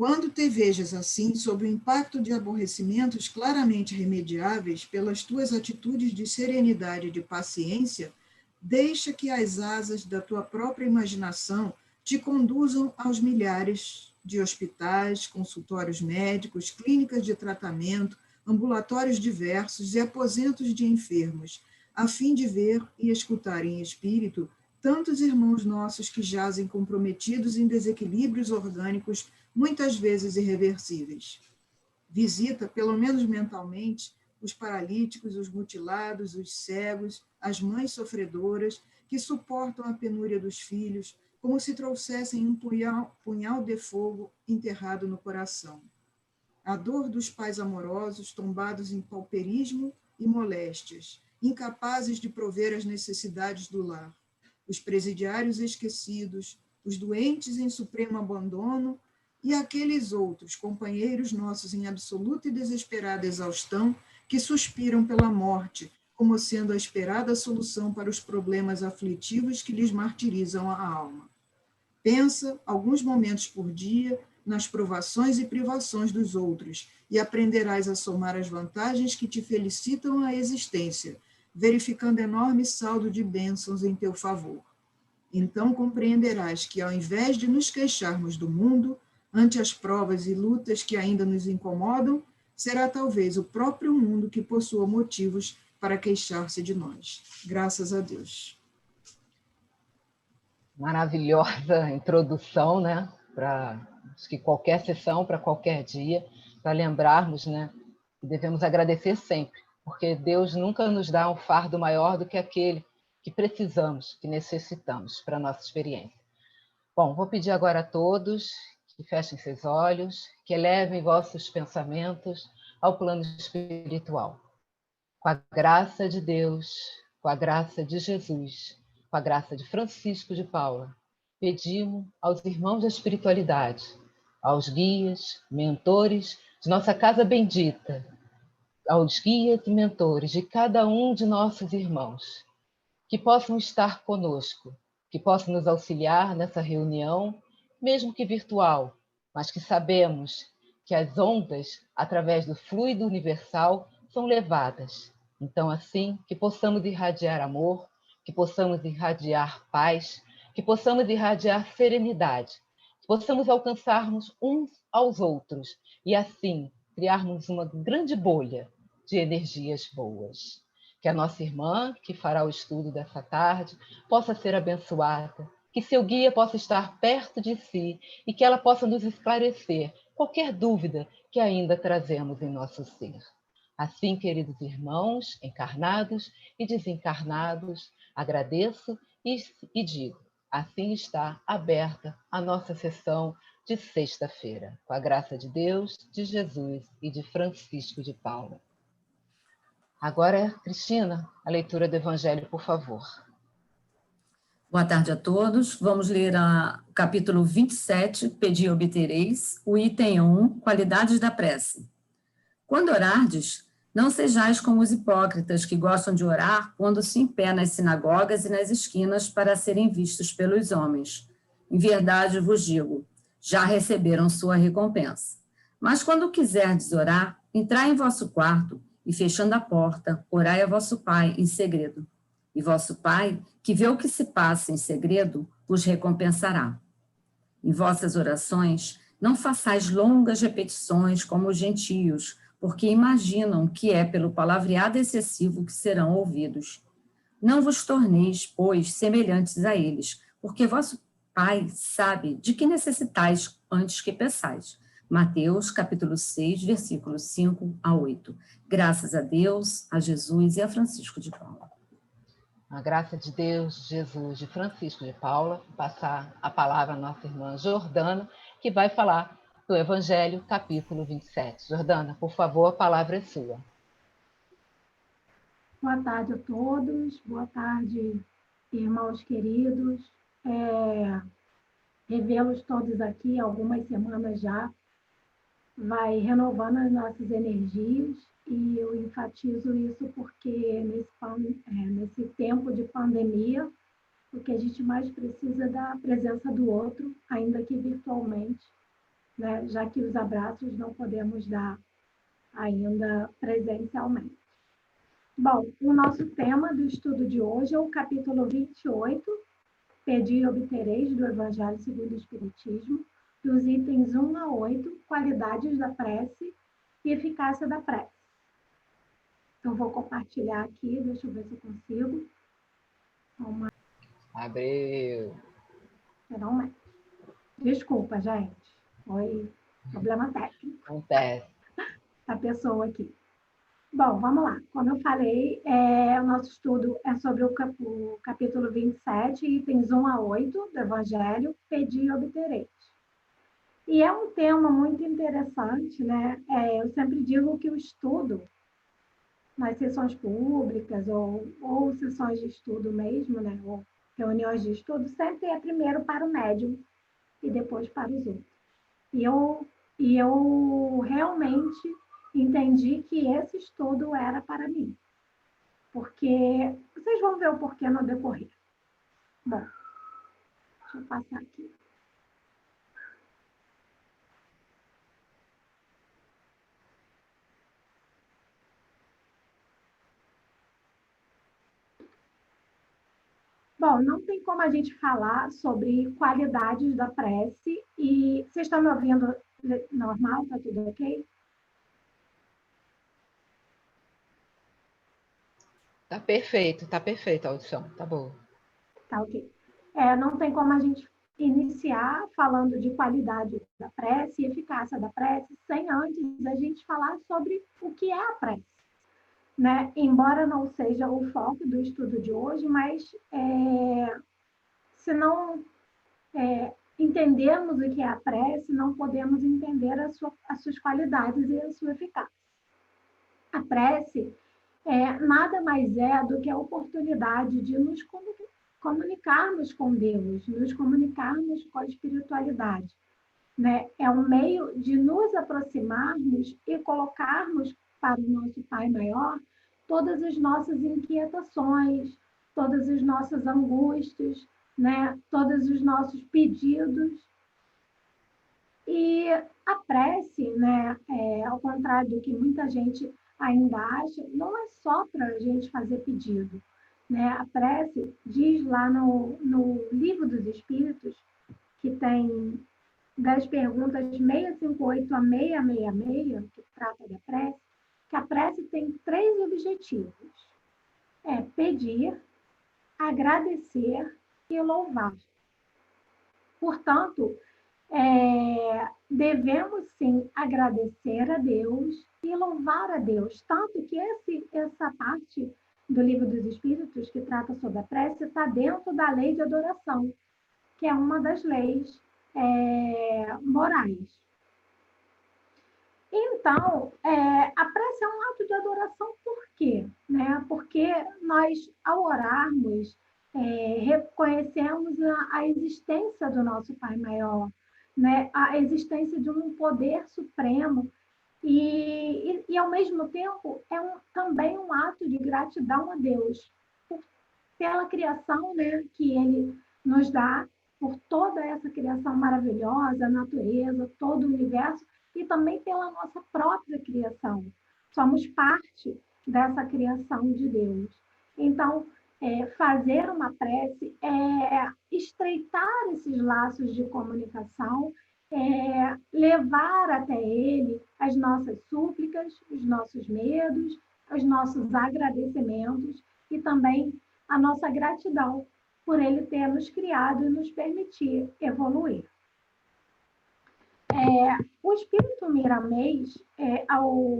Quando te vejas assim, sob o impacto de aborrecimentos claramente remediáveis pelas tuas atitudes de serenidade e de paciência, deixa que as asas da tua própria imaginação te conduzam aos milhares de hospitais, consultórios médicos, clínicas de tratamento, ambulatórios diversos e aposentos de enfermos, a fim de ver e escutar em espírito tantos irmãos nossos que jazem comprometidos em desequilíbrios orgânicos muitas vezes irreversíveis. Visita, pelo menos mentalmente, os paralíticos, os mutilados, os cegos, as mães sofredoras que suportam a penúria dos filhos, como se trouxessem um punhal de fogo enterrado no coração. A dor dos pais amorosos tombados em pauperismo e moléstias, incapazes de prover as necessidades do lar. Os presidiários esquecidos, os doentes em supremo abandono e aqueles outros companheiros nossos em absoluta e desesperada exaustão que suspiram pela morte, como sendo a esperada solução para os problemas aflitivos que lhes martirizam a alma. Pensa, alguns momentos por dia, nas provações e privações dos outros, e aprenderás a somar as vantagens que te felicitam a existência, verificando enorme saldo de bênçãos em teu favor. Então compreenderás que, ao invés de nos queixarmos do mundo, ante as provas e lutas que ainda nos incomodam, será talvez o próprio mundo que possua motivos para queixar-se de nós. Graças a Deus. Maravilhosa introdução, né? Para acho que qualquer sessão, para qualquer dia, para lembrarmos, né? Que devemos agradecer sempre, porque Deus nunca nos dá um fardo maior do que aquele que precisamos, que necessitamos para a nossa experiência. Bom, vou pedir agora a todos que fechem seus olhos, que elevem vossos pensamentos ao plano espiritual. Com a graça de Deus, com a graça de Jesus, com a graça de Francisco de Paula, pedimos aos irmãos da espiritualidade, aos guias, mentores de nossa casa bendita, aos guias e mentores de cada um de nossos irmãos, que possam estar conosco, que possam nos auxiliar nessa reunião, mesmo que virtual, mas que sabemos que as ondas, através do fluido universal, são levadas. Então, assim, que possamos irradiar amor, que possamos irradiar paz, que possamos irradiar serenidade, que possamos alcançarmos uns aos outros e, assim, criarmos uma grande bolha de energias boas. Que a nossa irmã, que fará o estudo dessa tarde, possa ser abençoada, que seu guia possa estar perto de si e que ela possa nos esclarecer qualquer dúvida que ainda trazemos em nosso ser. Assim, queridos irmãos, encarnados e desencarnados, agradeço e digo, assim está aberta a nossa sessão de sexta-feira, com a graça de Deus, de Jesus e de Francisco de Paula. Agora, Cristina, a leitura do Evangelho, por favor. Boa tarde a todos. Vamos ler o capítulo 27, Pedi e obtereis, o item 1, Qualidades da prece. Quando orardes, não sejais como os hipócritas que gostam de orar pondo-se em pé nas sinagogas e nas esquinas para serem vistos pelos homens. Em verdade vos digo, já receberam sua recompensa. Mas quando quiserdes orar, entrai em vosso quarto e, fechando a porta, orai a vosso Pai em segredo. E vosso Pai, que vê o que se passa em segredo, vos recompensará. Em vossas orações, não façais longas repetições como os gentios, porque imaginam que é pelo palavreado excessivo que serão ouvidos. Não vos torneis, pois, semelhantes a eles, porque vosso Pai sabe de que necessitais antes que peçais. Mateus, capítulo 6, versículos 5 a 8. Graças a Deus, a Jesus e a Francisco de Paula. A graça de Deus, Jesus, de Francisco de Paula, passar a palavra à nossa irmã Jordana, que vai falar do Evangelho, capítulo 27. Jordana, por favor, a palavra é sua. Boa tarde a todos, boa tarde, irmãos queridos. Revê-los todos aqui, algumas semanas já, vai renovando as nossas energias, e eu enfatizo isso porque nesse tempo de pandemia, o que a gente mais precisa é da presença do outro, ainda que virtualmente, né? Já que os abraços não podemos dar ainda presencialmente. Bom, o nosso tema do estudo de hoje é o capítulo 28, Pedi e Obtereis, do Evangelho segundo o Espiritismo, dos itens 1 a 8, qualidades da prece e eficácia da prece. Eu vou compartilhar aqui, deixa eu ver se eu consigo. Abriu. Finalmente. Desculpa, gente. Foi problema técnico. Acontece. A pessoa aqui. Bom, vamos lá. Como eu falei, o nosso estudo é sobre o capítulo 27, itens 1 a 8 do Evangelho, Pedi e Obtereis. E é um tema muito interessante, né? Eu sempre digo que o estudo, nas sessões públicas ou sessões de estudo mesmo, né? Ou reuniões de estudo, sempre é primeiro para o médium e depois para os outros. E eu realmente entendi que esse estudo era para mim. Porque vocês vão ver o porquê no decorrer. Bom, deixa eu passar aqui. Bom, não tem como a gente falar sobre qualidades da prece e... Vocês estão me ouvindo normal? Tá tudo ok? Tá perfeito a audição, tá boa. Tá ok. Não tem como a gente iniciar falando de qualidade da prece e eficácia da prece sem antes a gente falar sobre o que é a prece. Né? Embora não seja o foco do estudo de hoje, mas se não entendermos o que é a prece, não podemos entender as suas qualidades e a sua eficácia. A prece nada mais é do que a oportunidade de nos comunicarmos com Deus, nos comunicarmos com a espiritualidade. Né? É um meio de nos aproximarmos e colocarmos para o nosso Pai Maior todas as nossas inquietações, todas as nossas angústias, né? Todos os nossos pedidos. E a prece, né? Ao contrário do que muita gente ainda acha, não é só para a gente fazer pedido. Né? A prece diz lá no Livro dos Espíritos, que tem das perguntas 658 a 666, que trata da prece, que a prece tem 3 objetivos. Pedir, agradecer e louvar. Portanto, devemos sim agradecer a Deus e louvar a Deus. Tanto que essa parte do Livro dos Espíritos, que trata sobre a prece, está dentro da lei de adoração, que é uma das leis morais. Então, a prece é um ato de adoração por quê? Né? Porque nós, ao orarmos, reconhecemos a existência do nosso Pai Maior, né? A existência de um poder supremo e ao mesmo tempo, também um ato de gratidão a Deus pela criação, né, que Ele nos dá, por toda essa criação maravilhosa, a natureza, todo o universo, e também pela nossa própria criação. Somos parte dessa criação de Deus. Então, fazer uma prece é estreitar esses laços de comunicação, levar até Ele as nossas súplicas, os nossos medos, os nossos agradecimentos e também a nossa gratidão por Ele ter nos criado e nos permitir evoluir. O Espírito Miramês, ao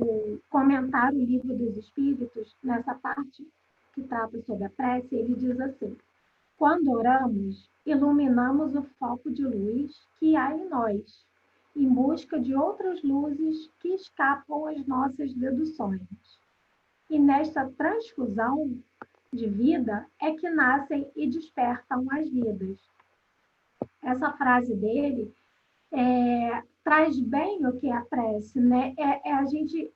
comentar o Livro dos Espíritos, nessa parte que trata sobre a prece, ele diz assim: quando oramos, iluminamos o foco de luz que há em nós, em busca de outras luzes que escapam às nossas deduções. E nesta transfusão de vida é que nascem e despertam as vidas. Essa frase dele traz bem o que é a prece, né? A gente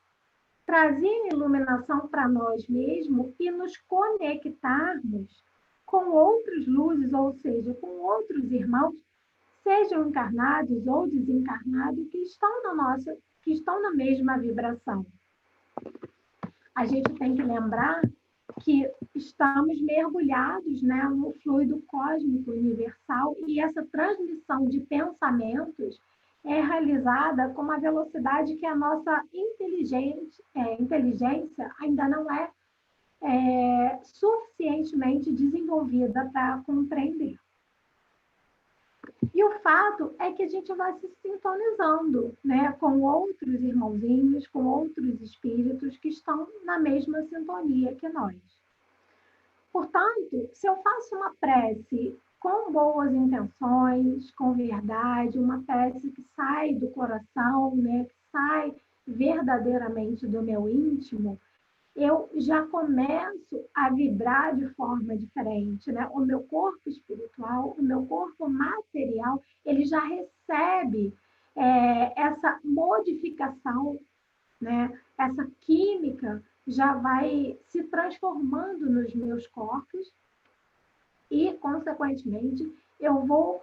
trazer iluminação para nós mesmos e nos conectarmos com outras luzes, ou seja, com outros irmãos, sejam encarnados ou desencarnados, que estão na mesma vibração. A gente tem que lembrar que estamos mergulhados, né, no fluido cósmico universal, e essa transmissão de pensamentos é realizada com uma velocidade que a nossa inteligência ainda não é suficientemente desenvolvida para compreender. E o fato é que a gente vai se sintonizando, né, com outros irmãozinhos, com outros espíritos que estão na mesma sintonia que nós. Portanto, se eu faço uma prece com boas intenções, com verdade, uma prece que sai do coração, né, que sai verdadeiramente do meu íntimo, eu já começo a vibrar de forma diferente, né? O meu corpo espiritual, o meu corpo material, ele já recebe essa modificação, né? Essa química já vai se transformando nos meus corpos e, consequentemente, eu vou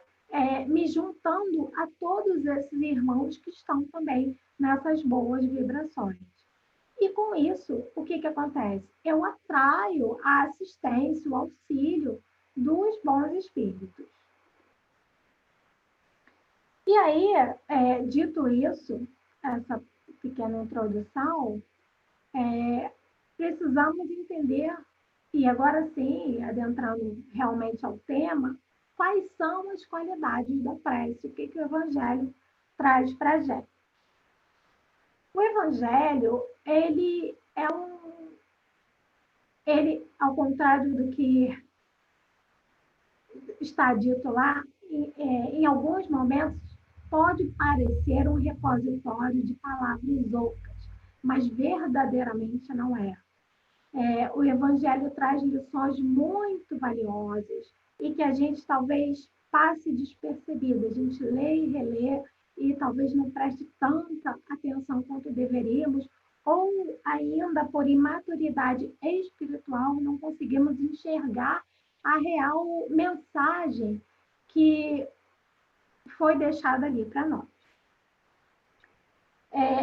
me juntando a todos esses irmãos que estão também nessas boas vibrações. E com isso, o que acontece? Eu atraio a assistência, o auxílio dos bons espíritos. E aí, dito isso, essa pequena introdução, precisamos entender, e agora sim, adentrando realmente ao tema, quais são as qualidades da prece, o que o Evangelho traz para a gente. O Evangelho, ele, ao contrário do que está dito lá, em alguns momentos pode parecer um repositório de palavras ocas, mas verdadeiramente não é. O Evangelho traz lições muito valiosas e que a gente talvez passe despercebido. A gente lê e relê e talvez não preste tanta atenção quanto deveríamos, ou ainda por imaturidade espiritual não conseguimos enxergar a real mensagem que foi deixada ali para nós.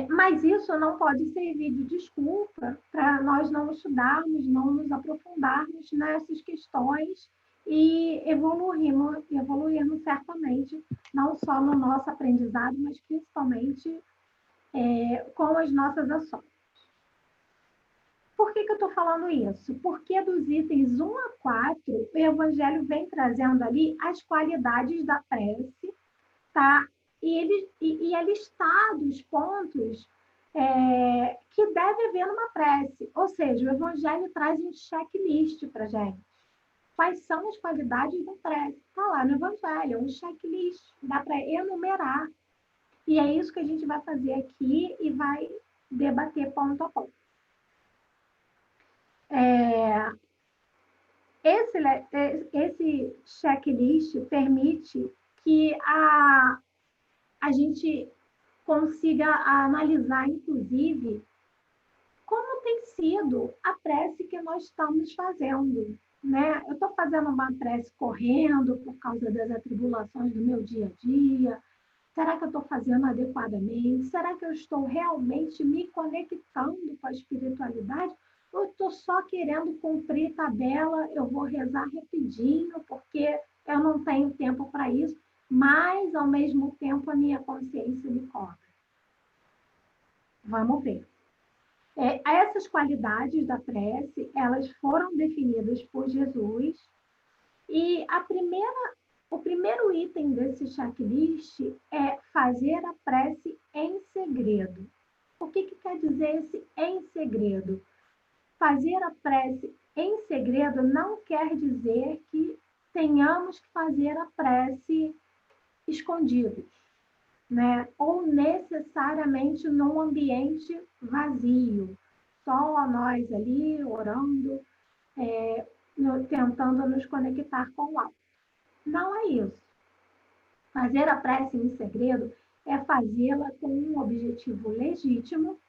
Mas isso não pode servir de desculpa para nós não estudarmos, não nos aprofundarmos nessas questões e evoluirmos certamente, não só no nosso aprendizado, mas principalmente com as nossas ações. Por que eu estou falando isso? Porque dos itens 1 a 4, o Evangelho vem trazendo ali as qualidades da prece, tá? E é listado os pontos que deve haver numa prece. Ou seja, o Evangelho traz um checklist para a gente. Quais são as qualidades da prece? Está lá no Evangelho, um checklist. Dá para enumerar. E é isso que a gente vai fazer aqui e vai debater ponto a ponto. Esse checklist permite que a gente consiga analisar, inclusive, como tem sido a prece que nós estamos fazendo, né? Eu estou fazendo uma prece correndo por causa das atribulações do meu dia a dia. Será que eu estou fazendo adequadamente? Será que eu estou realmente me conectando com a espiritualidade? Ou estou só querendo cumprir tabela? Eu vou rezar rapidinho, porque eu não tenho tempo para isso, mas, ao mesmo tempo, a minha consciência me cobra. Vamos ver. Essas qualidades da prece, elas foram definidas por Jesus, e o primeiro item desse checklist é fazer a prece em segredo. O que quer dizer esse em segredo? Fazer a prece em segredo não quer dizer que tenhamos que fazer a prece escondidos, né? Ou necessariamente num ambiente vazio, só nós ali orando, tentando nos conectar com o alto. Não é isso. Fazer a prece em segredo é fazê-la com um objetivo legítimo,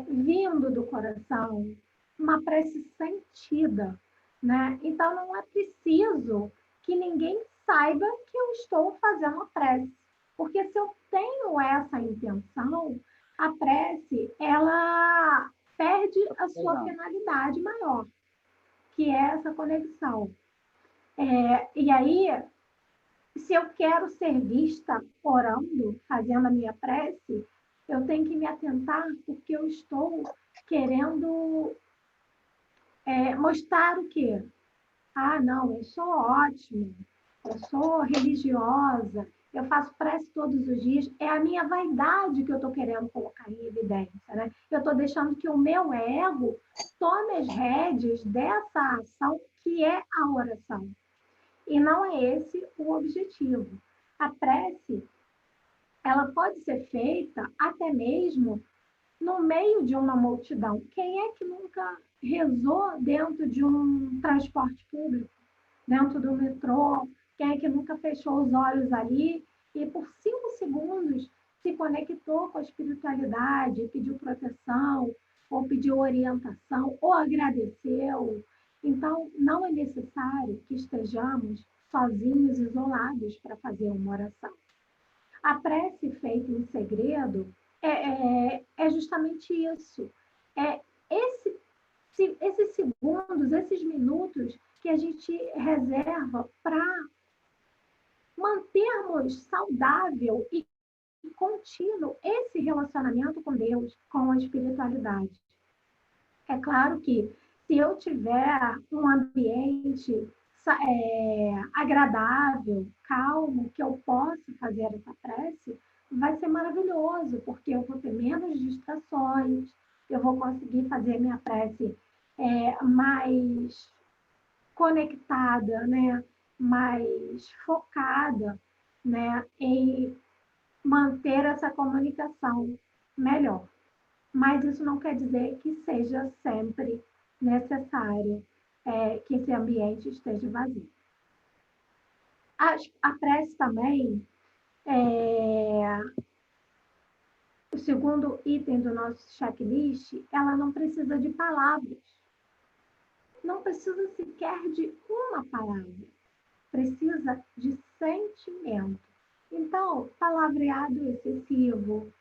vindo do coração, uma prece sentida, né? Então não é preciso que ninguém saiba que eu estou fazendo a prece. Porque se eu tenho essa intenção, a prece, ela perde a sua finalidade maior, que é essa conexão. E aí, se eu quero ser vista orando, fazendo a minha prece, eu tenho que me atentar porque eu estou querendo mostrar o quê? Ah, não, eu sou ótima, eu sou religiosa, eu faço prece todos os dias. É a minha vaidade que eu estou querendo colocar em evidência, né? Eu estou deixando que o meu ego tome as rédeas dessa ação que é a oração. E não é esse o objetivo. A prece, ela pode ser feita até mesmo no meio de uma multidão. Quem é que nunca rezou dentro de um transporte público, dentro do metrô? Quem é que nunca fechou os olhos ali e por 5 segundos se conectou com a espiritualidade, pediu proteção, ou pediu orientação, ou agradeceu? Então, não é necessário que estejamos sozinhos, isolados, para fazer uma oração. A prece feita em segredo é justamente isso. É esses segundos, esses minutos que a gente reserva para mantermos saudável e contínuo esse relacionamento com Deus, com a espiritualidade. É claro que se eu tiver um ambiente agradável, calmo, que eu possa fazer essa prece, vai ser maravilhoso, porque eu vou ter menos distrações, eu vou conseguir fazer minha prece mais conectada, né? Mais focada, né? Em manter essa comunicação melhor. Mas isso não quer dizer que seja sempre necessário que esse ambiente esteja vazio. A prece também, o segundo item do nosso checklist, ela não precisa de palavras. Não precisa sequer de uma palavra. Precisa de sentimento. Então, palavreado excessivo,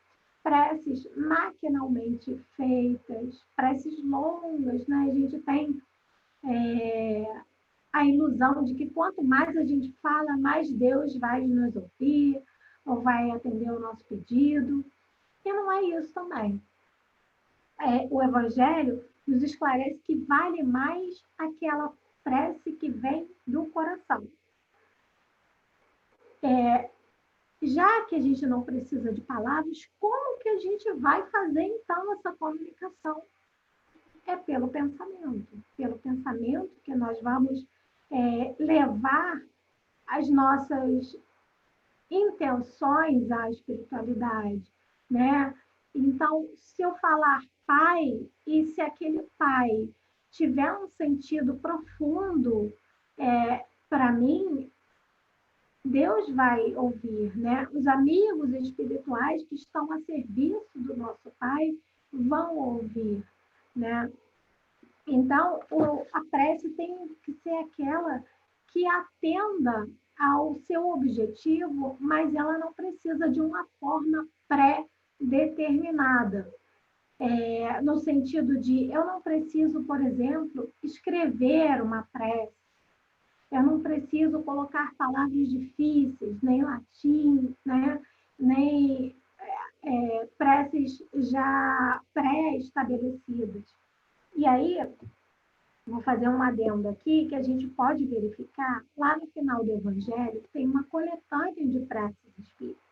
preces maquinalmente feitas, preces longas, né? A gente tem a ilusão de que quanto mais a gente fala, mais Deus vai nos ouvir, ou vai atender o nosso pedido. E não é isso também. O Evangelho nos esclarece que vale mais aquela prece que vem do coração. Já que a gente não precisa de palavras, como que a gente vai fazer, então, essa comunicação? É pelo pensamento que nós vamos levar as nossas intenções à espiritualidade, né? Então, se eu falar Pai, e se aquele Pai tiver um sentido profundo para mim, Deus vai ouvir, né? Os amigos espirituais que estão a serviço do nosso Pai vão ouvir, né? Então, a prece tem que ser aquela que atenda ao seu objetivo, mas ela não precisa de uma forma pré-determinada. No sentido de, eu não preciso, por exemplo, escrever uma prece, eu não preciso colocar palavras difíceis, nem latim, né? Nem preces já pré-estabelecidas. E aí, vou fazer um adendo aqui, que a gente pode verificar, lá no final do Evangelho, tem uma coletânea de preces espíritas.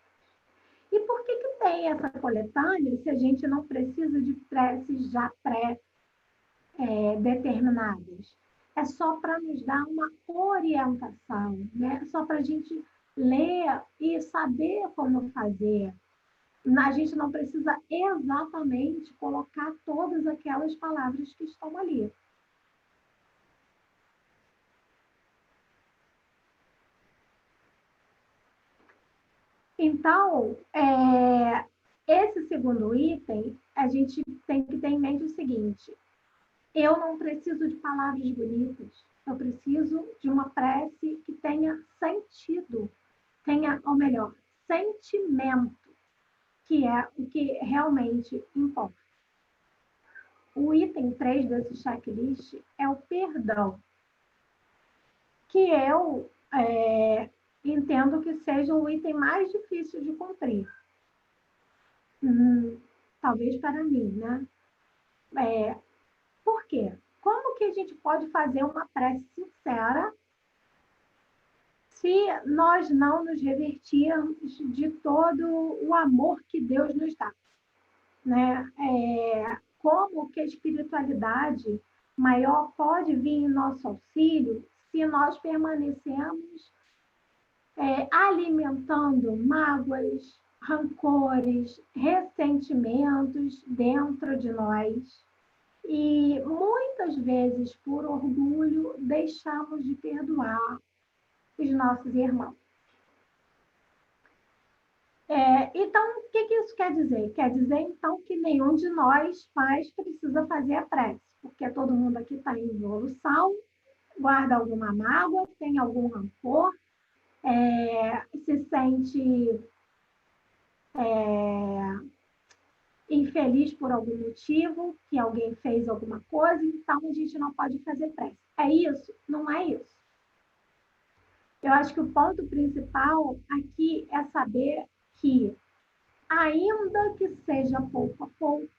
E por que tem essa coletânea se a gente não precisa de preces já pré-determinadas? É só para nos dar uma orientação, né? Só para a gente ler e saber como fazer. A gente não precisa exatamente colocar todas aquelas palavras que estão ali. Então, esse segundo item, a gente tem que ter em mente o seguinte: eu não preciso de palavras bonitas, Eu preciso de uma prece que tenha sentido, tenha, ou melhor, sentimento, que é o que realmente importa. O item 3 desse checklist é o perdão, que eu entendo que seja o item mais difícil de cumprir. Talvez para mim, né? Por quê? Como que a gente pode fazer uma prece sincera se nós não nos revertirmos de todo o amor que Deus nos dá, né? Como que a espiritualidade maior pode vir em nosso auxílio se nós permanecemos alimentando mágoas, rancores, ressentimentos dentro de nós? E muitas vezes, por orgulho, deixamos de perdoar os nossos irmãos. Então, o que isso quer dizer? Quer dizer, então, que nenhum de nós pais precisa fazer a prece, porque todo mundo aqui está em evolução, guarda alguma mágoa, tem algum rancor, se sente infeliz por algum motivo, que alguém fez alguma coisa, então a gente não pode fazer prece. É isso? Não é isso. Eu acho que o ponto principal aqui é saber que, ainda que seja pouco a pouco,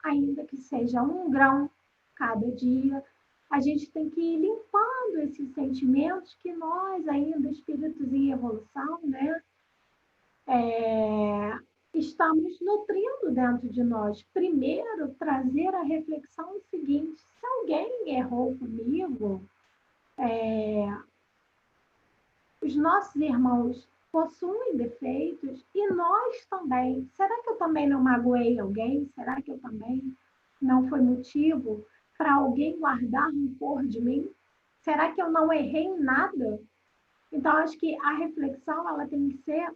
ainda que seja 1 grão cada dia, a gente tem que ir limpando esses sentimentos que nós, ainda espíritos em evolução, né, estamos nutrindo dentro de nós. Primeiro, trazer a reflexão seguinte: se alguém errou comigo, os nossos irmãos possuem defeitos e nós também. Será que eu também não magoei alguém? Será que eu também não fui motivo para alguém guardar rancor de mim? Será que eu não errei em nada? Então, acho que a reflexão ela tem que ser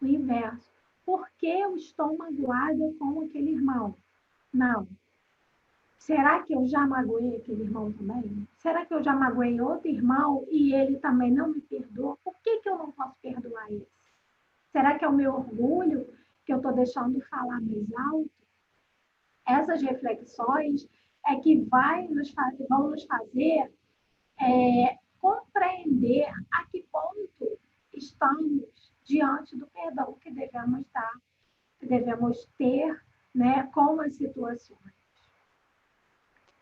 o inverso. Por que eu estou magoada com aquele irmão? Não. Será que eu já magoei aquele irmão também? Será que eu já magoei outro irmão e ele também não me perdoa? Por que eu não posso perdoar esse? Será que é o meu orgulho que eu estou deixando falar mais alto? Essas reflexões é que vão nos fazer compreender a que ponto estamos diante do perdão que devemos dar, que devemos ter, né, com as situações.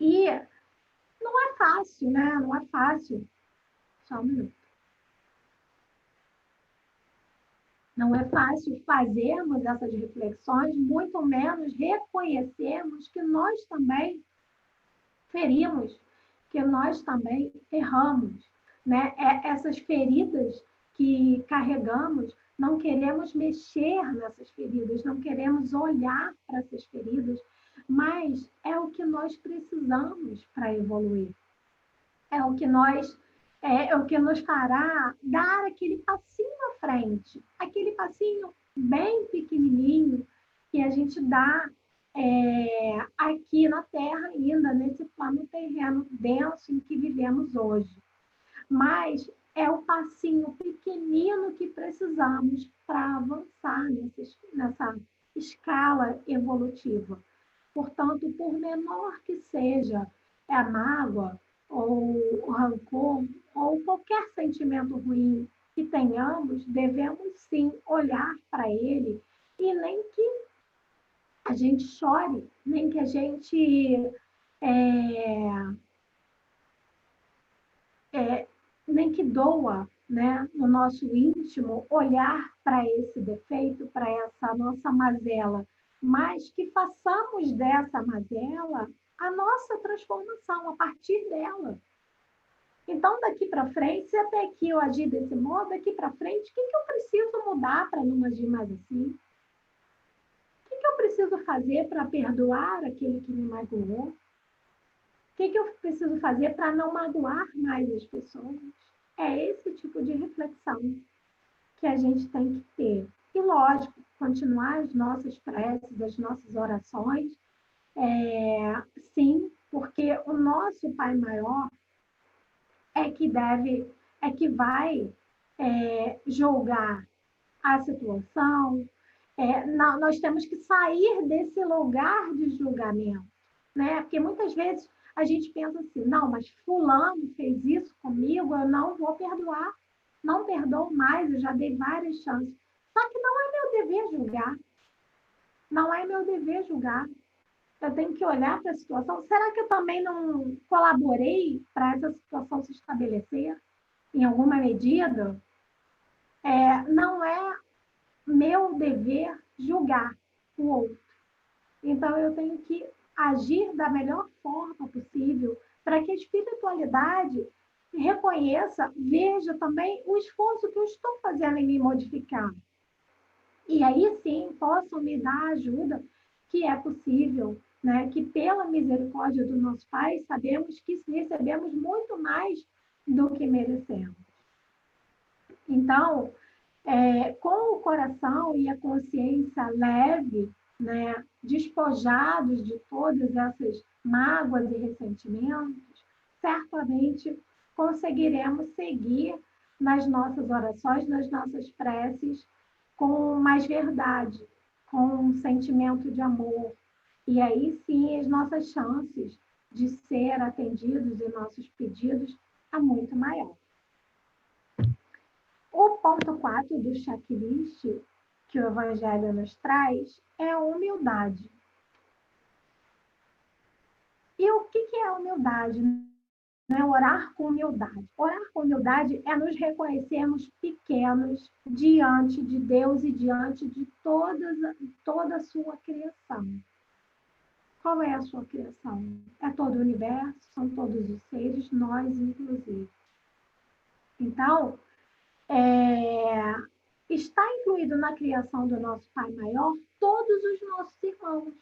E não é fácil, né? Não é fácil. Só um minuto. Não é fácil fazermos essas reflexões, muito menos reconhecermos que nós também ferimos, que nós também erramos, né? Essas feridas que carregamos, não queremos mexer nessas feridas, não queremos olhar para essas feridas, mas é o que nós precisamos para evoluir. É o que nos fará dar aquele passinho à frente, aquele passinho bem pequenininho que a gente dá aqui na Terra ainda, nesse plano terreno denso em que vivemos hoje. Mas é o passinho pequenino que precisamos para avançar nessa escala evolutiva. Portanto, por menor que seja a mágoa, ou o rancor, ou qualquer sentimento ruim que tenhamos, devemos sim olhar para ele e nem que a gente chore, nem que a gente nem que doa, né, no nosso íntimo, olhar para esse defeito, para essa nossa mazela, mas que façamos dessa mazela a nossa transformação, a partir dela. Então, daqui para frente, se até aqui eu agir desse modo, daqui para frente, o que eu preciso mudar para não agir mais assim? O que eu preciso fazer para perdoar aquele que me magoou? O que eu preciso fazer para não magoar mais as pessoas? É esse tipo de reflexão que a gente tem que ter. E, lógico, continuar as nossas preces, as nossas orações, sim, porque o nosso Pai Maior, que vai julgar a situação. Nós temos que sair desse lugar de julgamento, né? Porque muitas vezes a gente pensa assim, não, mas fulano fez isso comigo, eu não vou perdoar, não perdoo mais, eu já dei várias chances. Só que não é meu dever julgar. Não é meu dever julgar. Eu tenho que olhar para a situação. Será que eu também não colaborei para essa situação se estabelecer em alguma medida? Não é meu dever julgar o outro. Então, eu tenho que agir da melhor forma possível para que a espiritualidade reconheça, veja também o esforço que eu estou fazendo em me modificar. E aí sim, possam me dar a ajuda que é possível, né? Que pela misericórdia do nosso Pai, sabemos que recebemos muito mais do que merecemos. Então, com o coração e a consciência leve, né, despojados de todas essas mágoas e ressentimentos, certamente conseguiremos seguir nas nossas orações, nas nossas preces, com mais verdade, com um sentimento de amor. E aí sim, as nossas chances de ser atendidos e nossos pedidos é muito maior. O ponto 4 do checklist que o Evangelho nos traz é a humildade. E o que é humildade? Orar com humildade. Orar com humildade é nos reconhecermos pequenos diante de Deus e diante de toda a sua criação. Qual é a sua criação? É todo o universo, são todos os seres, nós inclusive. Então, está incluído na criação do nosso Pai Maior todos os nossos irmãos,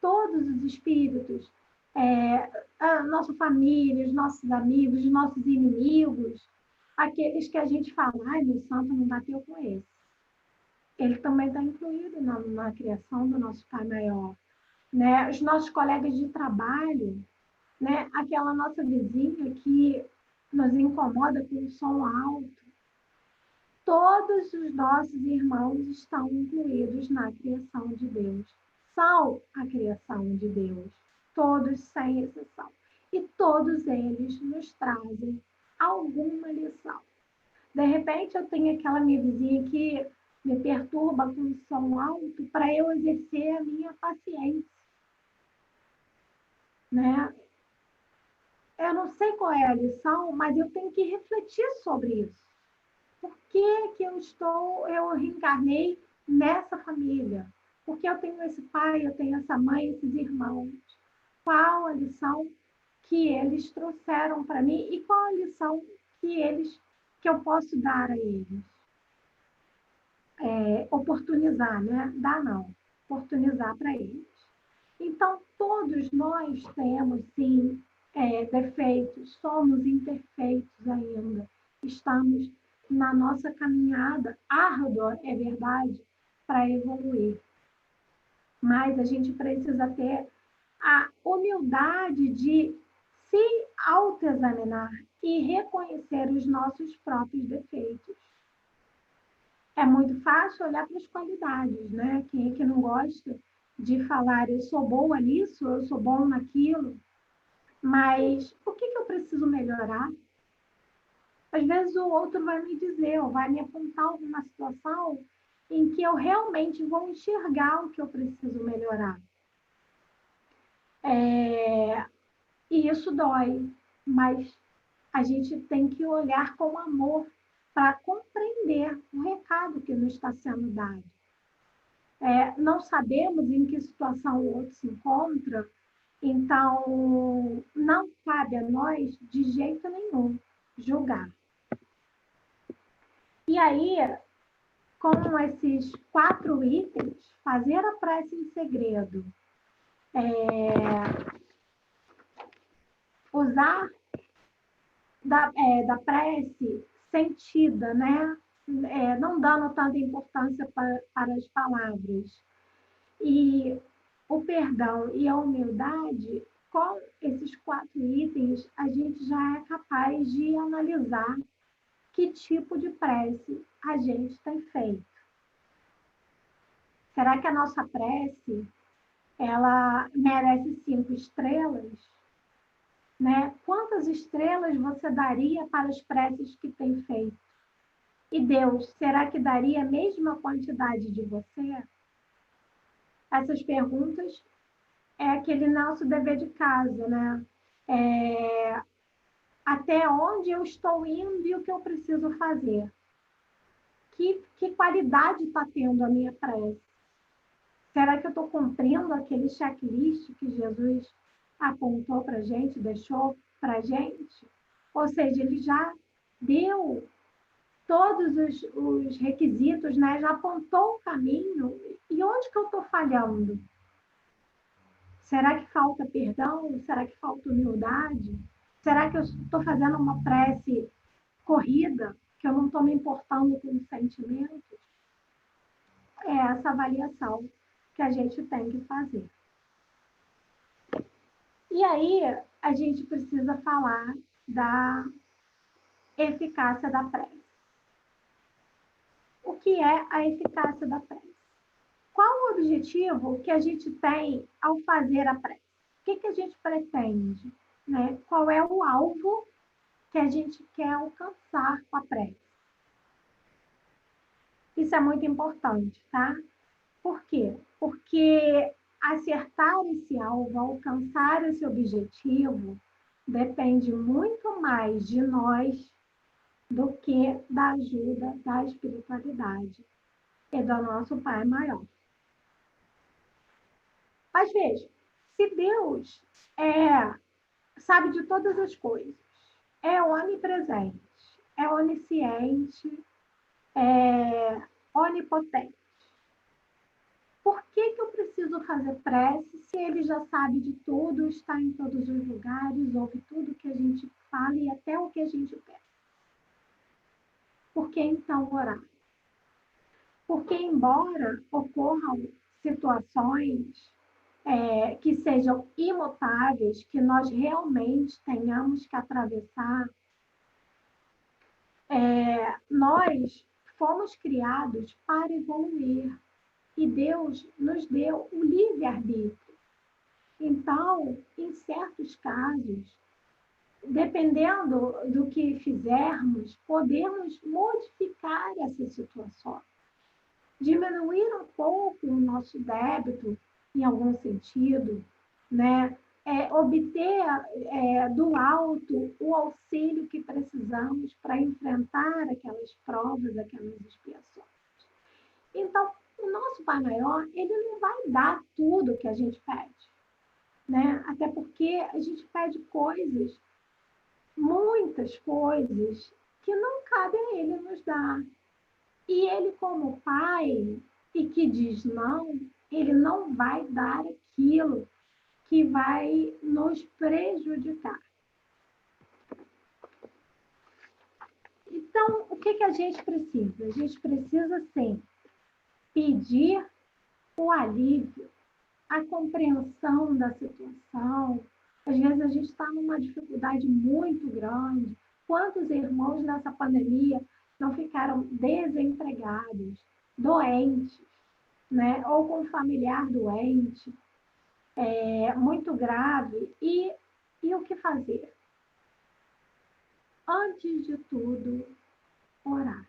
todos os espíritos, a nossa família, os nossos amigos, os nossos inimigos, aqueles que a gente fala, ai, meu santo não bateu com esse. Ele também está incluído na criação do nosso Pai Maior. Né? Os nossos colegas de trabalho, né? Aquela nossa vizinha que nos incomoda com o som alto. Todos os nossos irmãos estão incluídos na criação de Deus. São a criação de Deus, todos sem exceção. E todos eles nos trazem alguma lição. De repente, eu tenho aquela minha vizinha que me perturba com o som alto para eu exercer a minha paciência. Né? Eu não sei qual é a lição, mas eu tenho que refletir sobre isso. Por que eu reencarnei nessa família? Por que eu tenho esse pai, eu tenho essa mãe, esses irmãos? Qual a lição que eles trouxeram para mim e qual a lição que eu posso dar a eles? Oportunizar, né? Dar não, oportunizar para eles. Então, todos nós temos, sim, defeitos, somos imperfeitos ainda, estamos na nossa caminhada árdua, é verdade, para evoluir. Mas a gente precisa ter a humildade de se autoexaminar e reconhecer os nossos próprios defeitos. É muito fácil olhar para as qualidades, né? Quem é que não gosta de falar, eu sou boa nisso, eu sou bom naquilo, mas o que eu preciso melhorar? Às vezes o outro vai me dizer, ou vai me apontar alguma situação em que eu realmente vou enxergar o que eu preciso melhorar. E isso dói, mas a gente tem que olhar com amor para compreender o recado que nos está sendo dado. Não sabemos em que situação o outro se encontra, então não cabe a nós, de jeito nenhum, julgar. E aí, com esses 4 itens, fazer a prece em segredo, usar da prece sentida, né? Não dando tanta importância para as palavras. E o perdão e a humildade com esses 4 itens, a gente já é capaz de analisar que tipo de prece a gente tem feito. Será que a nossa prece, ela merece 5 estrelas? Né? Quantas estrelas você daria para as preces que tem feito? E Deus, será que daria a mesma quantidade de você? Essas perguntas é aquele nosso dever de casa, né? Até onde eu estou indo e o que eu preciso fazer? Que qualidade está tendo a minha prece? Será que eu estou cumprindo aquele checklist que Jesus apontou para a gente, deixou para a gente? Ou seja, ele já deu todos os requisitos, né? Já apontou o caminho. E onde que eu estou falhando? Será que falta perdão? Será que falta humildade? Será que eu estou fazendo uma prece corrida, que eu não estou me importando com os sentimentos? É essa avaliação que a gente tem que fazer. E aí, a gente precisa falar da eficácia da prece. O que é a eficácia da prece? Qual o objetivo que a gente tem ao fazer a prece? O que a gente pretende? Né? Qual é o alvo que a gente quer alcançar com a prece? Isso é muito importante, tá? Por quê? Porque acertar esse alvo, alcançar esse objetivo, depende muito mais de nós do que da ajuda da espiritualidade e do nosso Pai maior. Mas veja, se Deus sabe de todas as coisas, é onipresente, é onisciente, é onipotente, por que eu preciso fazer prece se ele já sabe de tudo, está em todos os lugares, ouve tudo que a gente fala e até o que a gente pede? Por que então orar? Porque, embora ocorram situações que sejam imutáveis, que nós realmente tenhamos que atravessar, nós fomos criados para evoluir. E Deus nos deu o livre-arbítrio. Então, em certos casos, dependendo do que fizermos, podemos modificar essas situações. Diminuir um pouco o nosso débito, em algum sentido, né? Obter do alto o auxílio que precisamos para enfrentar aquelas provas, aquelas expiações. Então, o nosso Pai Maior, ele não vai dar tudo que a gente pede, né? Até porque a gente pede coisas, muitas coisas, que não cabe a ele nos dar. E ele, como pai, e que diz não, ele não vai dar aquilo que vai nos prejudicar. Então, o que a gente precisa? A gente precisa, sim, pedir o alívio, a compreensão da situação. Às vezes a gente está numa dificuldade muito grande. Quantos irmãos nessa pandemia não ficaram desempregados, doentes, né? Ou com um familiar doente, muito grave. E o que fazer? Antes de tudo, orar.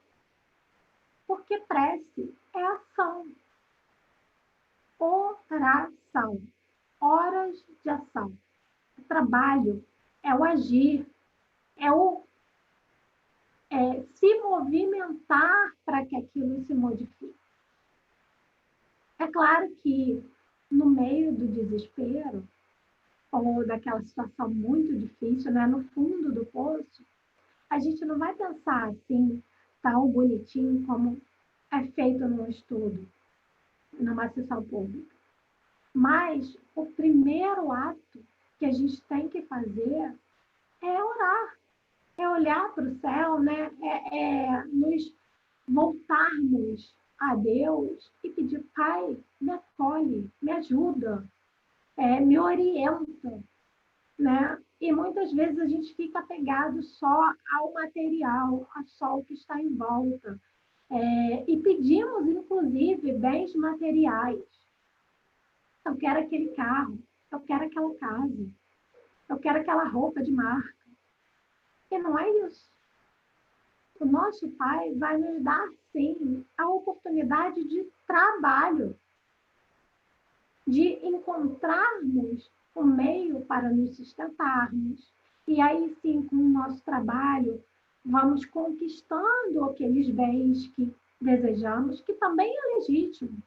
Porque prece é ação. Oração. Horas de ação. O trabalho é o agir, é o se movimentar para que aquilo se modifique. É claro que no meio do desespero, ou daquela situação muito difícil, né, no fundo do poço, a gente não vai pensar assim, tão bonitinho como é feito num estudo, numa sessão pública. Mas o primeiro ato que a gente tem que fazer é orar, é olhar para o céu, né? Nos voltarmos a Deus e pedir: Pai, me acolhe, me ajuda, me orienta, né? E muitas vezes a gente fica apegado só ao material, a só o que está em volta. E pedimos, inclusive, bens materiais. Eu quero aquele carro, eu quero aquela casa, eu quero aquela roupa de marca. E não é isso. O nosso Pai vai nos dar, sim, a oportunidade de trabalho, de encontrarmos um meio para nos sustentarmos. E aí, sim, com o nosso trabalho, vamos conquistando aqueles bens que desejamos, que também é legítimo.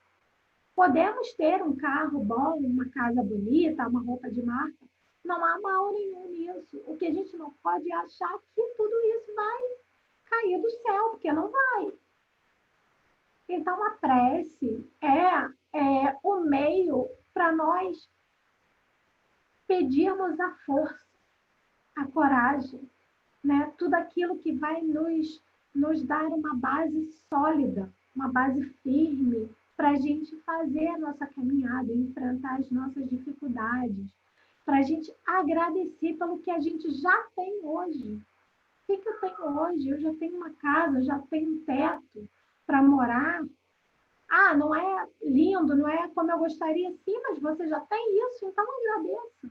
Podemos ter um carro bom, uma casa bonita, uma roupa de marca. Não há mal nenhum nisso. O que a gente não pode é achar que tudo isso vai cair do céu, porque não vai. Então, a prece é o meio para nós pedirmos a força, a coragem, né? Tudo aquilo que vai nos dar uma base sólida, uma base firme, para a gente fazer a nossa caminhada, enfrentar as nossas dificuldades, para a gente agradecer pelo que a gente já tem hoje. O que eu tenho hoje? Eu já tenho uma casa, eu já tenho um teto para morar. Ah, não é lindo, não é como eu gostaria, sim, mas você já tem isso, então agradeça.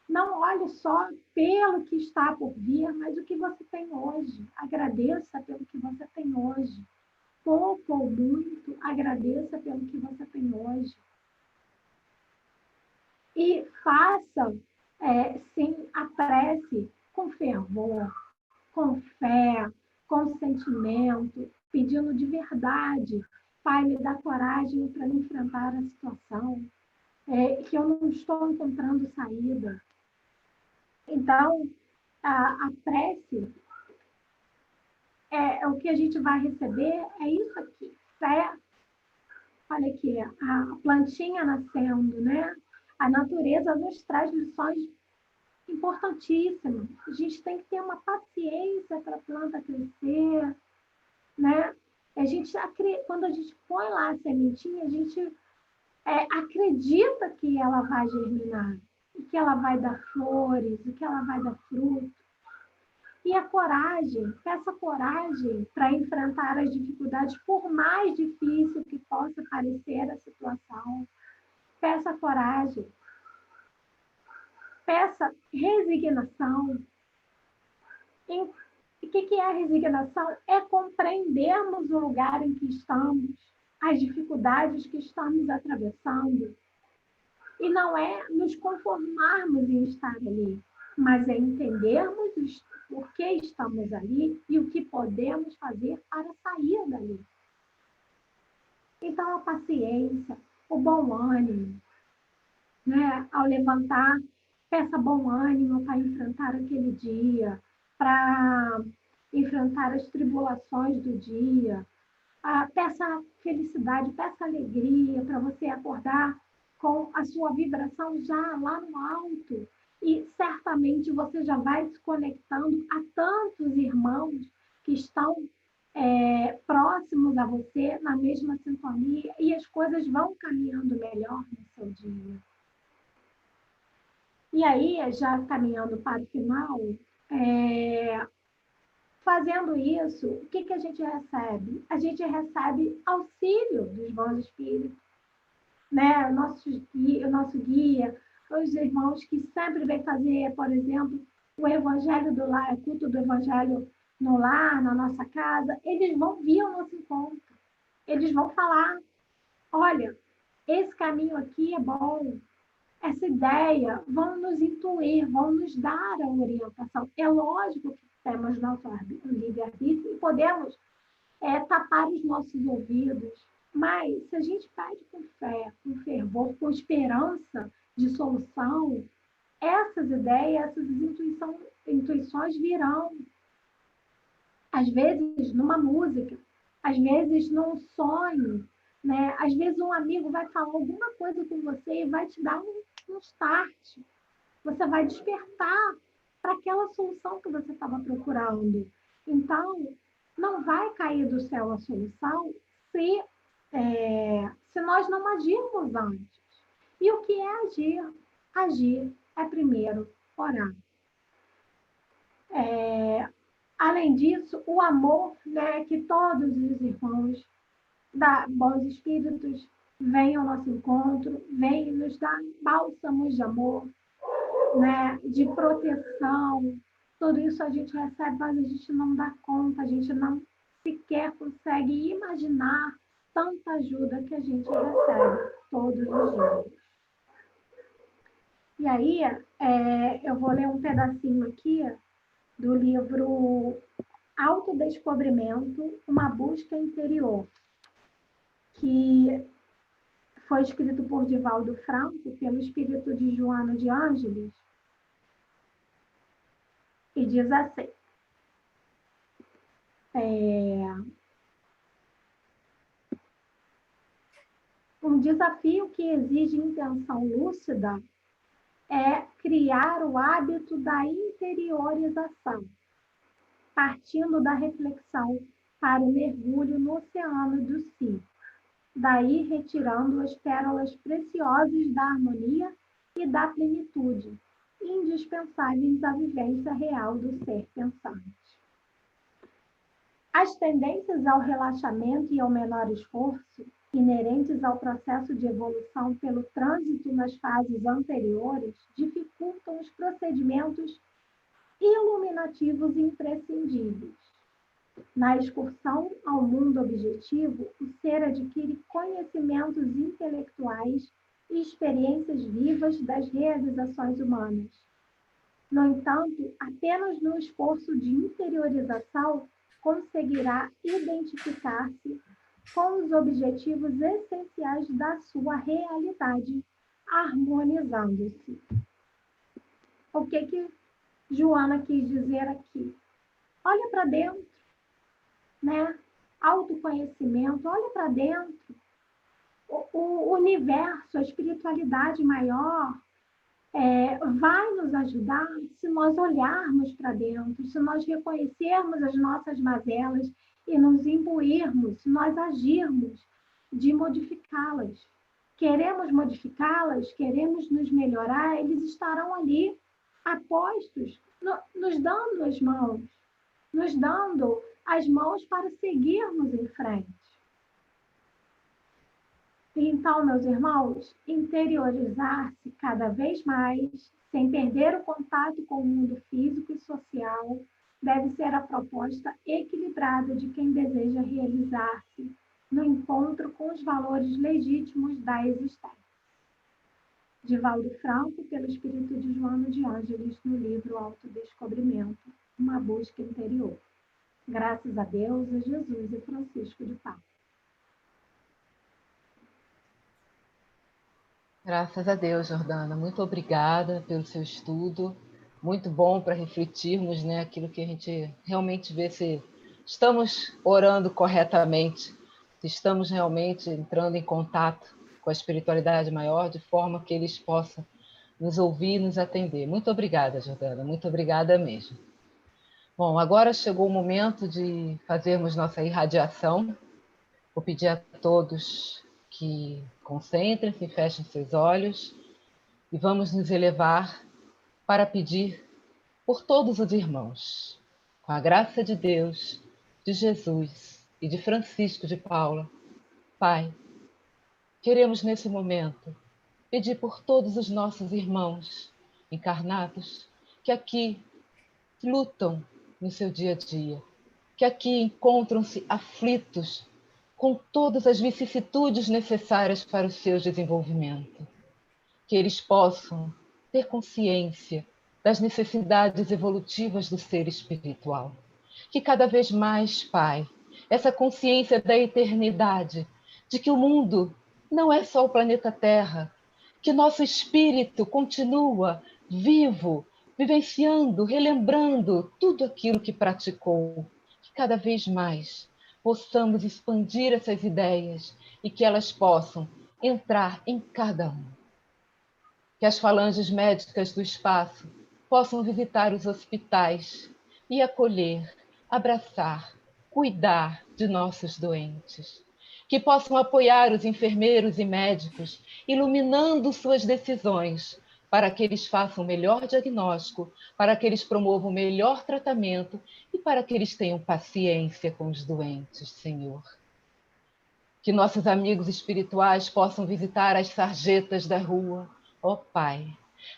Não olhe só pelo que está por vir, mas o que você tem hoje. Agradeça pelo que você tem hoje. Pouco ou muito, agradeça pelo que você tem hoje. E faça, sim, a prece com fervor, com fé, com sentimento, pedindo de verdade. Pai, me dá coragem para enfrentar a situação, que eu não estou encontrando saída. Então, a prece, o que a gente vai receber é isso aqui, fé. Olha aqui, a plantinha nascendo, né? A natureza nos traz lições importantíssimas. A gente tem que ter uma paciência para a planta crescer, né? Quando a gente põe lá a sementinha, a gente acredita que ela vai germinar, e que ela vai dar flores, e que ela vai dar fruto. E a coragem, peça coragem para enfrentar as dificuldades, por mais difícil que possa parecer a situação. Peça coragem. Peça resignação. E o que é a resignação? É compreendermos o lugar em que estamos, as dificuldades que estamos atravessando. E não é nos conformarmos em estar ali, mas é entendermos por que estamos ali e o que podemos fazer para sair dali. Então, a paciência, o bom ânimo, né? Ao levantar, peça bom ânimo para enfrentar aquele dia, para enfrentar as tribulações do dia. Peça felicidade, peça alegria para você acordar com a sua vibração já lá no alto. E certamente você já vai se conectando a tantos irmãos que estão próximos a você, na mesma sintonia, e as coisas vão caminhando melhor no seu dia. E aí, já caminhando para o final, fazendo isso, o que a gente recebe? A gente recebe auxílio dos bons espíritos, né? O nosso guia, os irmãos que sempre vêm fazer, por exemplo, o Evangelho do Lar, o culto do Evangelho no lar, na nossa casa, eles vão vir ao nosso encontro. Eles vão falar, olha, esse caminho aqui é bom, essa ideia, vão nos intuir, vão nos dar a orientação. É lógico que temos nosso livre-arbítrio e podemos tapar os nossos ouvidos, mas se a gente pede com fé, com fervor, com esperança de solução, essas ideias, essas intuições virão. Às vezes numa música, às vezes num sonho, né? Às vezes um amigo vai falar alguma coisa com você e vai te dar um start. Você vai despertar para aquela solução que você estava procurando. Então, não vai cair do céu a solução se nós não agirmos antes. E o que é agir? Agir é primeiro orar. Além disso, o amor, né, que todos os irmãos bons espíritos venham ao nosso encontro, venham nos dar bálsamos de amor, né, de proteção. Tudo isso a gente recebe, mas a gente não dá conta, a gente não sequer consegue imaginar tanta ajuda que a gente recebe todos os dias. E aí, eu vou ler um pedacinho aqui do livro Autodescobrimento, uma busca interior, que foi escrito por Divaldo Franco, pelo espírito de Joana de Ângeles, e diz assim: um desafio que exige intenção lúcida é criar o hábito da interiorização, partindo da reflexão para o mergulho no oceano do si, daí retirando as pérolas preciosas da harmonia e da plenitude, indispensáveis à vivência real do ser pensante. As tendências ao relaxamento e ao menor esforço, inerentes ao processo de evolução pelo trânsito nas fases anteriores, dificultam os procedimentos iluminativos imprescindíveis. Na excursão ao mundo objetivo, o ser adquire conhecimentos intelectuais e experiências vivas das realizações humanas. No entanto, apenas no esforço de interiorização conseguirá identificar-se com os objetivos essenciais da sua realidade, harmonizando-se. O que Joana quis dizer aqui? Olha para dentro, né? Autoconhecimento, olha para dentro. O universo, a espiritualidade maior, vai nos ajudar se nós olharmos para dentro, se nós reconhecermos as nossas mazelas e nos imbuirmos, se nós agirmos de modificá-las. Queremos modificá-las, queremos nos melhorar, eles estarão ali, apostos, nos dando as mãos para seguirmos em frente. Então, meus irmãos, interiorizar-se cada vez mais, sem perder o contato com o mundo físico e social, deve ser a proposta equilibrada de quem deseja realizar-se no encontro com os valores legítimos da existência. Divaldo Franco, pelo espírito de Joana de Ângeles, no livro Autodescobrimento, uma busca interior. Graças a Deus, a Jesus e Francisco de Paula. Graças a Deus, Jordana. Muito obrigada pelo seu estudo. Muito bom para refletirmos, né, aquilo que a gente realmente vê se estamos orando corretamente, se estamos realmente entrando em contato com a espiritualidade maior, de forma que eles possam nos ouvir e nos atender. Muito obrigada, Jordana. Muito obrigada mesmo. Bom, agora chegou o momento de fazermos nossa irradiação. Vou pedir a todos que concentrem-se, fechem seus olhos e vamos nos elevar para pedir por todos os irmãos, com a graça de Deus, de Jesus e de Francisco de Paula. Pai, queremos nesse momento pedir por todos os nossos irmãos encarnados que aqui lutam no seu dia a dia, que aqui encontram-se aflitos com todas as vicissitudes necessárias para o seu desenvolvimento. Que eles possam ter consciência das necessidades evolutivas do ser espiritual. Que cada vez mais, Pai, essa consciência da eternidade, de que o mundo não é só o planeta Terra, que nosso espírito continua vivo, vivenciando, relembrando tudo aquilo que praticou, que cada vez mais possamos expandir essas ideias e que elas possam entrar em cada um. Que as falanges médicas do espaço possam visitar os hospitais e acolher, abraçar, cuidar de nossos doentes. Que possam apoiar os enfermeiros e médicos, iluminando suas decisões para que eles façam o melhor diagnóstico, para que eles promovam o melhor tratamento e para que eles tenham paciência com os doentes, Senhor. Que nossos amigos espirituais possam visitar as sarjetas da rua, ó Pai.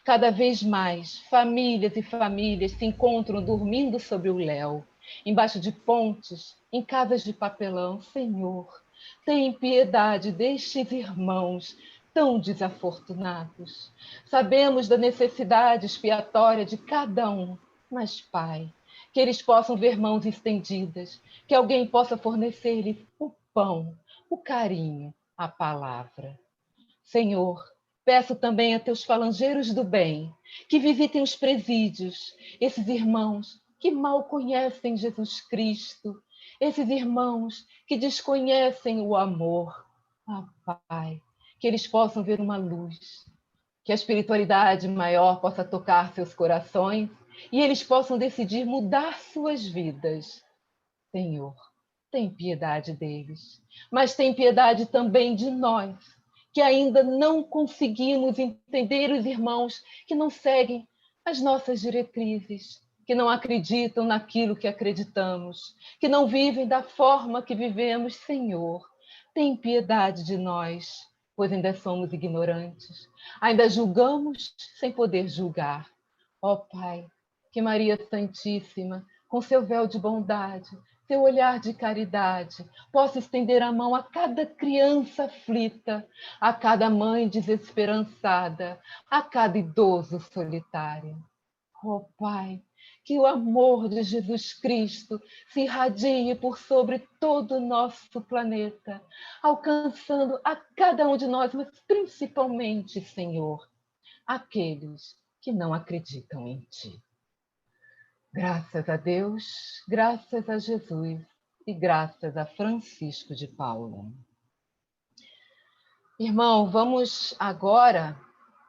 Cada vez mais, famílias e famílias se encontram dormindo sobre o léu, embaixo de pontes, em casas de papelão. Senhor, tem piedade destes irmãos tão desafortunados. Sabemos da necessidade expiatória de cada um, mas, Pai, que eles possam ver mãos estendidas, que alguém possa fornecer-lhes o pão, o carinho, a palavra. Senhor, peço também a teus falangeiros do bem que visitem os presídios, esses irmãos que mal conhecem Jesus Cristo, esses irmãos que desconhecem o amor. Ah, Pai, que eles possam ver uma luz, que a espiritualidade maior possa tocar seus corações e eles possam decidir mudar suas vidas. Senhor, tem piedade deles, mas tem piedade também de nós, que ainda não conseguimos entender os irmãos que não seguem as nossas diretrizes, que não acreditam naquilo que acreditamos, que não vivem da forma que vivemos. Senhor, tem piedade de nós, pois ainda somos ignorantes, ainda julgamos sem poder julgar. Ó Pai, que Maria Santíssima, com seu véu de bondade, seu olhar de caridade, possa estender a mão a cada criança aflita, a cada mãe desesperançada, a cada idoso solitário. Oh, Pai, que o amor de Jesus Cristo se irradie por sobre todo o nosso planeta, alcançando a cada um de nós, mas principalmente, Senhor, aqueles que não acreditam em Ti. Graças a Deus, graças a Jesus e graças a Francisco de Paula. Irmão, vamos agora,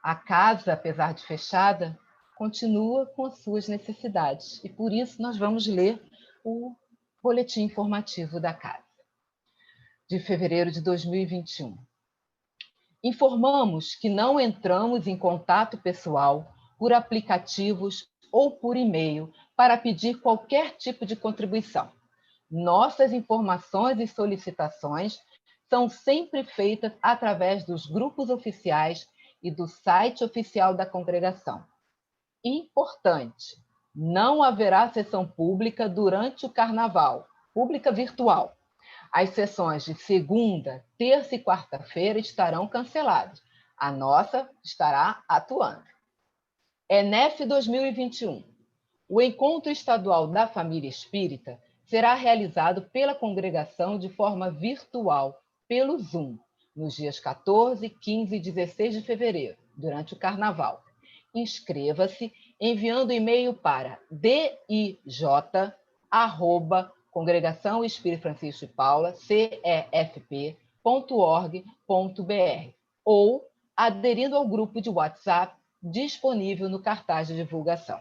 a casa, apesar de fechada, continua com as suas necessidades e por isso nós vamos ler o boletim informativo da casa, de fevereiro de 2021. Informamos que não entramos em contato pessoal por aplicativos ou por e-mail para pedir qualquer tipo de contribuição. Nossas informações e solicitações são sempre feitas através dos grupos oficiais e do site oficial da congregação. Importante, não haverá sessão pública durante o carnaval, pública virtual. As sessões de segunda, terça e quarta-feira estarão canceladas. A nossa estará atuando. ENEF 2021. O Encontro Estadual da Família Espírita será realizado pela congregação de forma virtual, pelo Zoom, nos dias 14, 15 e 16 de fevereiro, durante o Carnaval. Inscreva-se enviando e-mail para dij@Congregação Espírita Francisco de Paula, cefp.org.br ou aderindo ao grupo de WhatsApp disponível no cartaz de divulgação.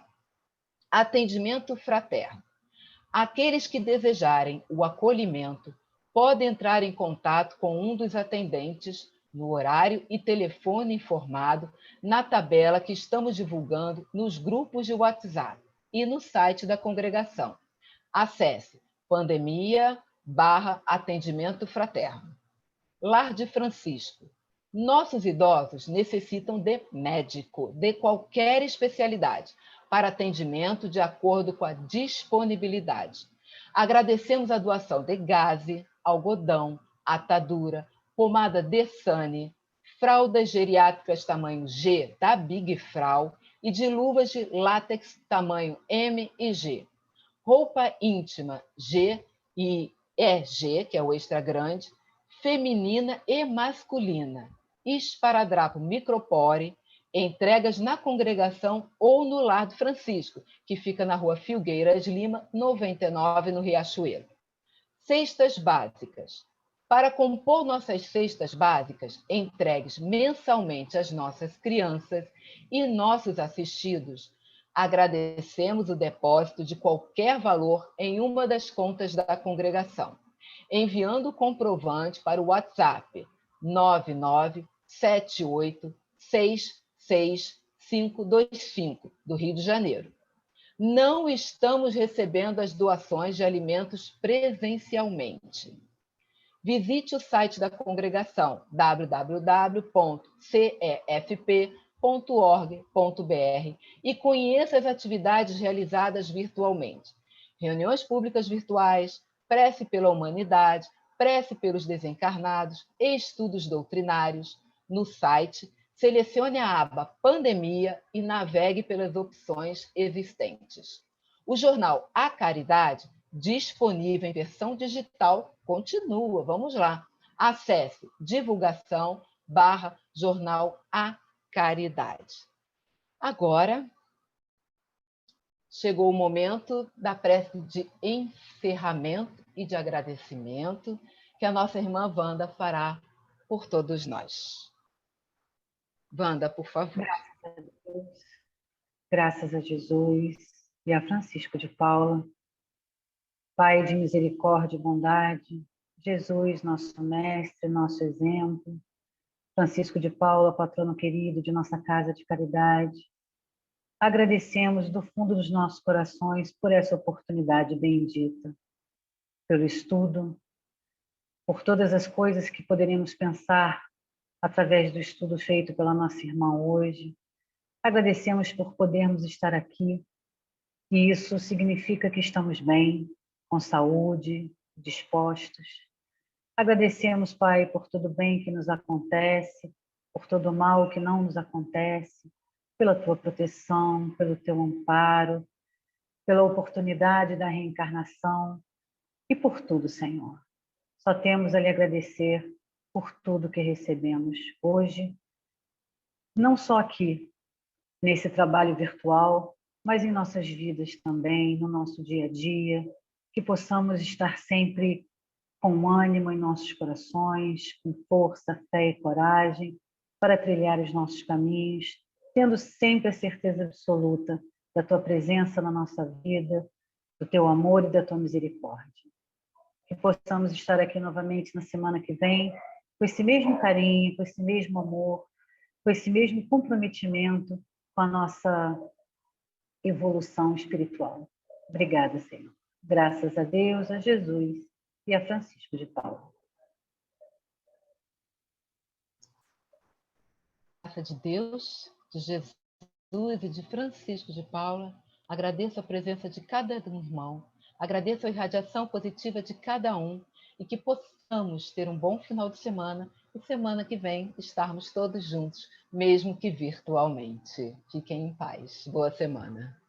Atendimento fraterno. Aqueles que desejarem o acolhimento podem entrar em contato com um dos atendentes no horário e telefone informado na tabela que estamos divulgando nos grupos de WhatsApp e no site da congregação. Acesse pandemia/atendimento fraterno. Lar de Francisco. Nossos idosos necessitam de médico, de qualquer especialidade, para atendimento de acordo com a disponibilidade. Agradecemos a doação de gaze, algodão, atadura, pomada Dessane, fraldas geriátricas tamanho G da Big Frau e de luvas de látex tamanho M e G. Roupa íntima G e EG, que é o extra grande, feminina e masculina. Esparadrapo micropore, entregas na congregação ou no Lar do Francisco, que fica na rua Filgueiras Lima, 99, no Riachuelo. Cestas básicas. Para compor nossas cestas básicas, entregues mensalmente às nossas crianças e nossos assistidos, agradecemos o depósito de qualquer valor em uma das contas da congregação, enviando o comprovante para o WhatsApp 997866 525, do Rio de Janeiro. Não estamos recebendo as doações de alimentos presencialmente. Visite o site da congregação www.cefp.org.br e conheça as atividades realizadas virtualmente. Reuniões públicas virtuais, prece pela humanidade, prece pelos desencarnados, estudos doutrinários. No site, selecione a aba Pandemia e navegue pelas opções existentes. O jornal A Caridade, disponível em versão digital, continua. Vamos lá. Acesse divulgação/jornal A Caridade. Agora, chegou o momento da prece de encerramento e de agradecimento que a nossa irmã Wanda fará por todos nós. Wanda, por favor. Graças a Deus, graças a Jesus e a Francisco de Paula. Pai de misericórdia e bondade, Jesus, nosso mestre, nosso exemplo, Francisco de Paula, patrono querido de nossa casa de caridade, agradecemos do fundo dos nossos corações por essa oportunidade bendita, pelo estudo, por todas as coisas que poderíamos pensar através do estudo feito pela nossa irmã hoje. Agradecemos por podermos estar aqui, e isso significa que estamos bem, com saúde, dispostos. Agradecemos, Pai, por todo o bem que nos acontece, por todo o mal que não nos acontece, pela Tua proteção, pelo Teu amparo, pela oportunidade da reencarnação e por tudo, Senhor. Só temos a lhe agradecer por tudo que recebemos hoje, não só aqui, nesse trabalho virtual, mas em nossas vidas também, no nosso dia a dia, que possamos estar sempre com ânimo em nossos corações, com força, fé e coragem, para trilhar os nossos caminhos, tendo sempre a certeza absoluta da Tua presença na nossa vida, do Teu amor e da Tua misericórdia. Que possamos estar aqui novamente na semana que vem, com esse mesmo carinho, com esse mesmo amor, com esse mesmo comprometimento com a nossa evolução espiritual. Obrigada, Senhor. Graças a Deus, a Jesus e a Francisco de Paula. Graça de Deus, de Jesus e de Francisco de Paula, agradeço a presença de cada irmão, agradeço a irradiação positiva de cada um e que possamos ter um bom final de semana e semana que vem estarmos todos juntos, mesmo que virtualmente. Fiquem em paz. Boa semana.